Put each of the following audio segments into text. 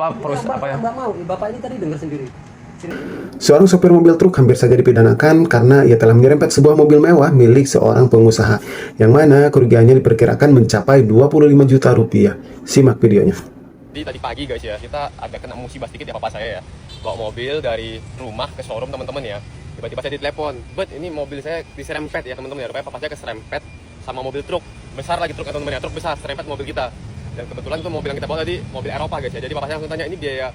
Apa ya? Nggak mau, bapak ini tadi dengar sendiri. Seorang sopir mobil truk hampir saja dipidanakan karena ia telah menyerempet sebuah mobil mewah milik seorang pengusaha, yang mana kerugiannya diperkirakan mencapai 25 juta rupiah. Simak videonya. Jadi tadi pagi guys ya, kita agak kena musibah sedikit ya papa saya ya. Bawa mobil dari rumah ke showroom teman-teman ya. Tiba-tiba saya ditelepon, "Bet, ini mobil saya diserempet ya teman-teman ya." Rupanya papa saya keserempet sama mobil truk. Besar lagi truk ya teman-teman ya, truk besar serempet mobil kita. Dan kebetulan itu mobil yang kita bawa tadi mobil Eropa guys ya. Jadi papa saya langsung tanya, "Ini biaya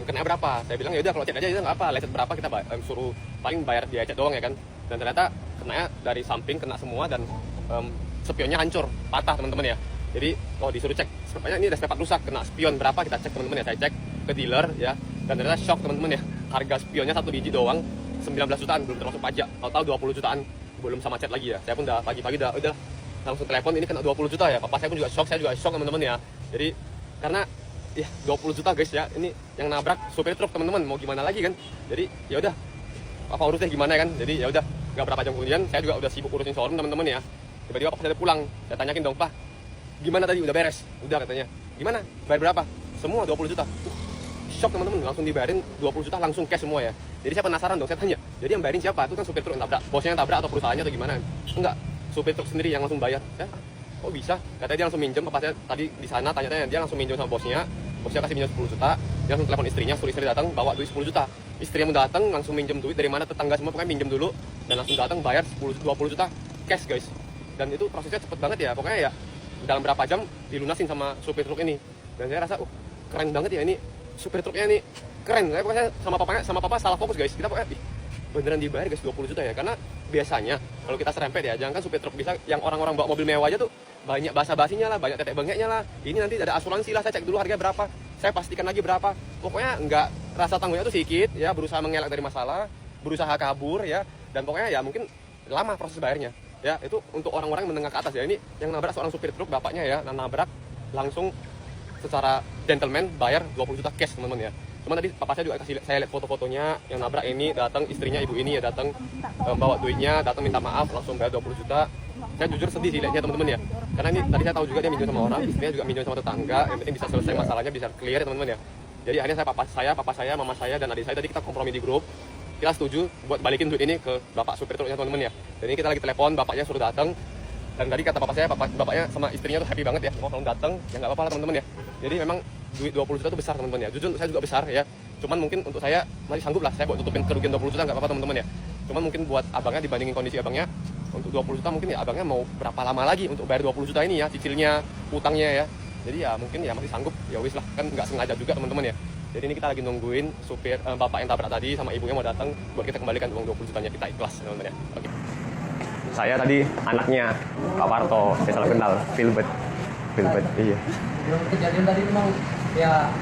kena berapa?" Saya bilang, "Ya udah kalau cek aja itu nggak apa, lecet berapa kita suruh paling bayar biaya cek doang ya kan." Dan ternyata kena dari samping kena semua dan spionnya hancur, patah teman-teman ya. Jadi disuruh cek, sepertinya ini ada spare part rusak, kena spion berapa kita cek teman-teman ya. Saya cek ke dealer ya, dan ternyata shock teman-teman ya. Harga spionnya satu biji doang 19 jutaan, belum termasuk pajak. Tahu 20 jutaan, belum sama cat lagi ya. Saya pun udah pagi-pagi udah langsung telepon, ini kena 20 juta ya. Papa saya pun juga shock, saya juga shock teman-teman ya. Jadi karena ya 20 juta guys ya, ini yang nabrak supir truk teman-teman, mau gimana lagi kan. Jadi ya udah apa urusnya gimana kan. Jadi ya udah, nggak berapa jam kemudian saya juga udah sibuk urusin showroom teman-teman ya. Tiba-tiba papa saya pulang, saya tanyakin dong, "Pak, gimana tadi, udah beres?" "Udah," katanya. "Gimana, bayar berapa?" "Semua 20 juta." Shock teman-teman, langsung dibayarin 20 juta langsung cash semua ya. Jadi saya penasaran dong, saya tanya, jadi yang bayarin siapa? Itu kan supir truk yang tabrak, bosnya yang tabrak atau perusahaannya atau gimana? Enggak, supir truk sendiri yang langsung bayar. Kok bisa? Katanya dia langsung minjem, papa saya tadi di sana tanya-tanya, dia langsung minjem sama bosnya kasih minjem 10 juta, dia langsung telepon istrinya, suruh istri datang bawa duit 10 juta. Istri yang datang langsung minjem duit dari mana, tetangga semua pokoknya minjem dulu, dan langsung datang bayar 20 juta cash guys. Dan itu prosesnya cepet banget ya, pokoknya ya dalam berapa jam dilunasin sama supir truk ini. Dan saya rasa keren banget ya ini supir truknya ini, keren. Saya pokoknya sama papa salah fokus guys. Kita pokoknya beneran dibayar guys 20 juta ya. Karena biasanya kalau kita serempet ya, jangan kan supir truk bisa yang orang-orang bawa mobil mewah aja tuh banyak basa-basinya lah, banyak tetek bengeknya lah. Ini nanti ada asuransi lah, saya cek dulu harganya berapa, saya pastikan lagi berapa. Pokoknya nggak, rasa tanggungnya tuh sedikit ya, berusaha mengelak dari masalah, berusaha kabur ya, dan pokoknya ya mungkin lama proses bayarnya. Ya, itu untuk orang-orang menengah ke atas ya. Ini yang nabrak seorang supir truk, bapaknya ya, nabrak langsung secara gentleman bayar 20 juta cash teman-teman ya. Cuma tadi papa saya juga kasih saya lihat foto-fotonya, yang nabrak ini datang, istrinya ibu ini ya datang, bawa duitnya, datang minta maaf, langsung bayar 20 juta. Saya jujur sedih sih lihatnya teman-teman ya. Karena ini tadi saya tahu juga dia minjem sama orang, istrinya juga minjem sama tetangga, yang penting bisa selesai masalahnya, bisa clear ya teman-teman ya. Jadi akhirnya papa saya, mama saya dan adik saya tadi kita kompromi di grup. Kita setuju buat balikin duit ini ke bapak supir truknya teman-teman ya. Jadi kita lagi telepon, bapaknya suruh datang. Dan tadi kata papa saya, bapaknya sama istrinya tuh happy banget ya. Kalau datang, ya nggak apa-apa lah teman-teman ya. Jadi memang duit 20 juta itu besar teman-teman ya. Jujur untuk saya juga besar ya. Cuman mungkin untuk saya masih sanggup lah, saya buat tutupin kerugian 20 juta nggak apa-apa teman-teman ya. Cuman mungkin buat abangnya dibandingin kondisi abangnya, untuk 20 juta mungkin ya abangnya mau berapa lama lagi untuk bayar 20 juta ini ya, cicilnya, utangnya ya. Jadi ya mungkin ya masih sanggup, ya wis lah, kan nggak sengaja juga teman-teman ya. Jadi ini kita lagi nungguin supir bapak yang tabrak tadi sama ibunya mau datang buat kita kembalikan uang 20 jutanya, kita ikhlas teman-teman ya. Oke. Saya tadi anaknya Pak Parto, saya salah kenal, Filbert, iya. Kejadian tadi memang ya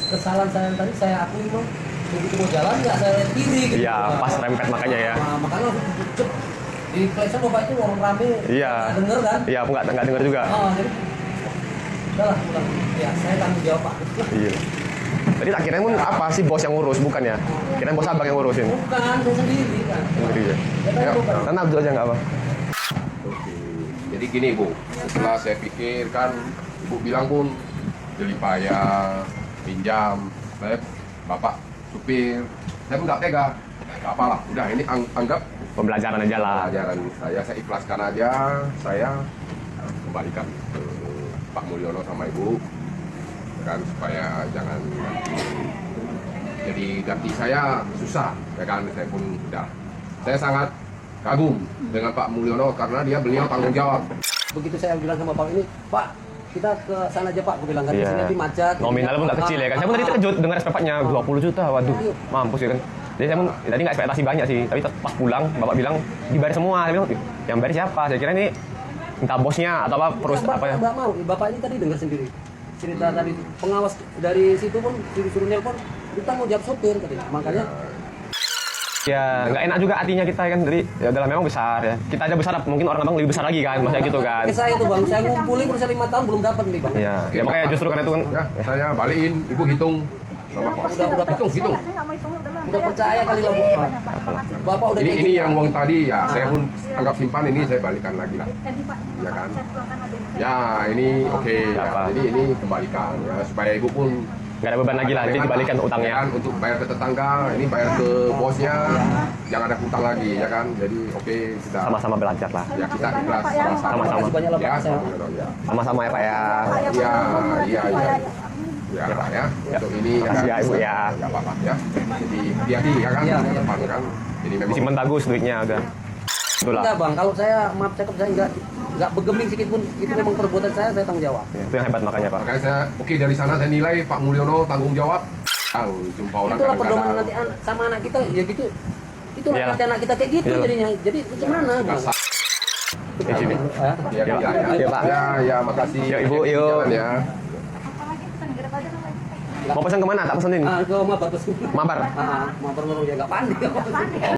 kesalahan saya tadi, saya akui memang begitu mau jalan nggak saya lihat kiri gitu. Iya, pas rempet makanya ya. Nah, makanya langsung cep di klakson bapak itu orang rame. Iya. Denger kan? Iya, aku nggak dengar juga. Jadi udahlah pulang. Ya saya tanggung jawab Pak. Iya. Tadi tak kirain pun apa sih bos yang ngurus, bukan ya? Kirain bos abang yang ngurusin. Bukan, saya sendiri kan. Sendiri ya. Ya, tenang dulu aja nggak apa. Oke. Jadi gini Bu, setelah saya pikir kan Ibu bilang pun jeli payah, pinjam, saya bapak supir, saya pun nggak tega. Nggak apalah, udah ini anggap Pembelajaran aja lah. pelajaran saya ikhlaskan aja, saya kembalikan ke Pak Mulyono sama Ibu kan, supaya jangan nanti jadi ganti saya susah ya kan. Saya pun udah, saya sangat kagum dengan Pak Mulyono karena beliau tanggung jawab. Begitu saya bilang sama Pak ini, "Pak, kita ke sana aja Pak," aku bilang kan, di sini nanti macet. Nominalnya pun nggak kecil ya kan. Saya pun tadi terkejut dengar SPP-nya 20 juta, waduh, mampus ya kan. Jadi saya pun tadi nggak ekspektasi banyak sih, tapi pas pulang bapak bilang dibayar semua. Saya bilang, yang bayar siapa? Saya kira ini entah bosnya atau apa apa ya. Nggak mau, bapak ini tadi dengar sendiri cerita tadi, pengawas dari situ pun disuruh nelpon, kita mau jawab sopir katanya. Makanya Ya, nggak enak juga hatinya kita kan, dari ya udah memang besar ya. Kita aja besar, mungkin orang abang lebih besar lagi kan, maksudnya gitu kan. saya tuh bang, saya ngumpulin udah 5 tahun belum dapat nih bang. Iya, ya makanya justru karena itu kan. Ya, saya balikin, Ibu hitung sama kos. Udah hitung. Udah percaya kali lah, Bu. Bapak udah kayak Ini gini. yang uang tadi ya, saya pun anggap simpan, ini saya balikan lagi lah. Ya kan? Ya ini oke. Ya. Jadi ini kembalikan ya, supaya ibu pun Nggak ada beban lagi lah, jadi dibalikan ya utangnya. kan, untuk bayar ke tetangga, ini bayar ke bosnya, jangan ada hutang lagi ya kan. Jadi oke, kita Sama-sama belajar lah. ya kita ikhlas Sama-sama. Makasih banyak lah, ya. Pak. Saya Ya. Sama-sama ya Pak ya. Iya. Ya, Pak ya. Untuk ini Makasih ya, Ibu, ya. Ya, Bapak ya. Jadi hati-hati ya kan, Iya, ke iya. depan kan. Jadi memang Disimpan bagus duitnya agak. Itulah. enggak, Bang. Kalau saya maaf cakap saya enggak bergeming sedikit pun, itu memang perbuatan saya tanggung jawab. Itu yang hebat makanya Pak. makanya saya oke dari sana saya nilai Pak Mulyono tanggung jawab. Jumpa orang Itulah pedoman kadang-kadang. nanti sama anak kita ya gitu. Itulah Iyalah. nanti anak kita kayak gitu Iyalah. jadinya. Jadi gimana? Nggak Bu? sah. Di sini. Ya, Ya, Pak. ya, Ya, Pak. ya, makasih. Ya, Ibu, yuk. Jalan ya. Mau pesan kemana? Tak pesenin. Ah, ke mabar terus. Mabar. Mabar mau ya enggak pandai.